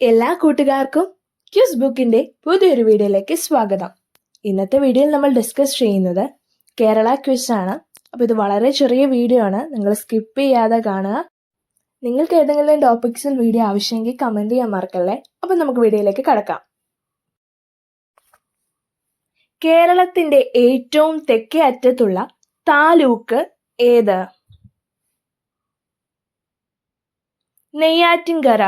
എല്ലാ കൂട്ടുകാർക്കും ക്യൂസ് ബുക്കിന്റെ പുതിയൊരു വീഡിയോയിലേക്ക് സ്വാഗതം. ഇന്നത്തെ വീഡിയോയിൽ നമ്മൾ ഡിസ്കസ് ചെയ്യുന്നത് കേരള ക്വിസ് ആണ്. അപ്പോൾ ഇത് വളരെ ചെറിയ വീഡിയോ ആണ്, നിങ്ങൾ സ്കിപ്പ് ചെയ്യാതെ കാണുക. നിങ്ങൾക്ക് ഏതെങ്കിലും ടോപ്പിക്സിൽ വീഡിയോ ആവശ്യമെങ്കിൽ കമന്റ് ചെയ്യാൻ മറക്കല്ലേ. അപ്പോൾ നമുക്ക് വീഡിയോയിലേക്ക് കടക്കാം. കേരളത്തിന്റെ ഏറ്റവും തെക്കേ അറ്റത്തുള്ള താലൂക്ക് ഏത്? നെയ്യാറ്റിൻകര.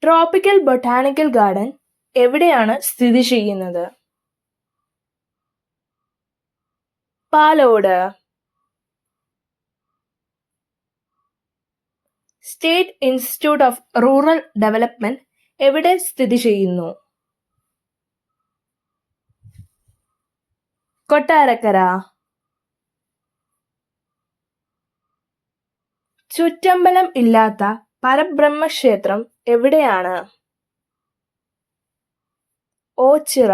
ട്രോപ്പിക്കൽ ബൊട്ടാണിക്കൽ ഗാർഡൻ എവിടെയാണ് സ്ഥിതി ചെയ്യുന്നത്? Palode. State institute of rural development എവിടെ സ്ഥിതി ചെയ്യുന്നു? കൊട്ടാരക്കര. ചുറ്റമ്പലം ഇല്ലാത്ത പരബ്രഹ്മക്ഷേത്രം എവിടെയാണ്? ഓച്ചിറ.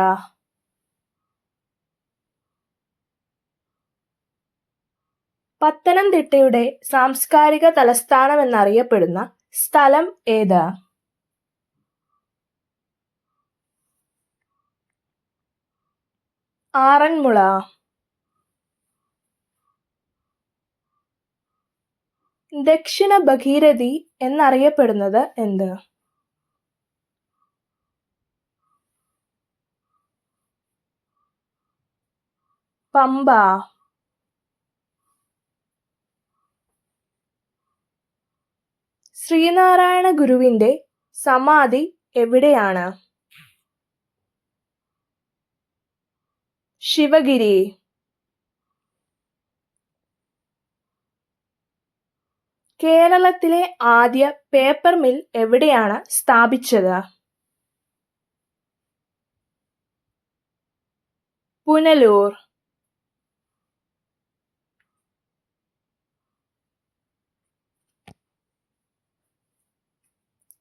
പത്തനംതിട്ടയുടെ സാംസ്കാരിക തലസ്ഥാനമെന്നറിയപ്പെടുന്ന സ്ഥലം ഏത്? ആറന്മുള. ദക്ഷിണ ഭഗീരഥി എന്നറിയപ്പെടുന്നത് എന്ത്? പമ്പ. ശ്രീനാരായണ ഗുരുവിന്റെ സമാധി എവിടെയാണ്? ശിവഗിരി. കേരളത്തിലെ ആദ്യ പേപ്പർ മിൽ എവിടെയാണ് സ്ഥാപിച്ചത്? പുനലൂർ.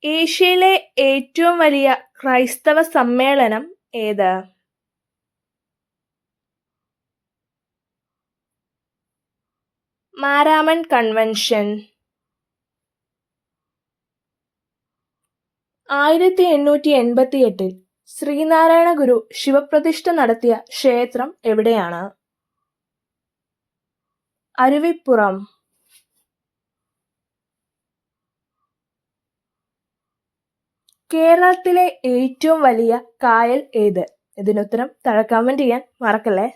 ഏഷ്യയിലെ ഏറ്റവും വലിയ ക്രൈസ്തവ സമ്മേളനം ഏത്? മാരാമൺ കൺവെൻഷൻ. 1888 ശ്രീനാരായണ ഗുരു ശിവപ്രതിഷ്ഠ നടത്തിയ ക്ഷേത്രം എവിടെയാണ്? അരുവിപ്പുറം. കേരളത്തിലെ ഏറ്റവും വലിയ കായൽ ഏത്? ഇതിനുത്തരം താഴെ കമന്റ് ചെയ്യാൻ മറക്കല്ലേ.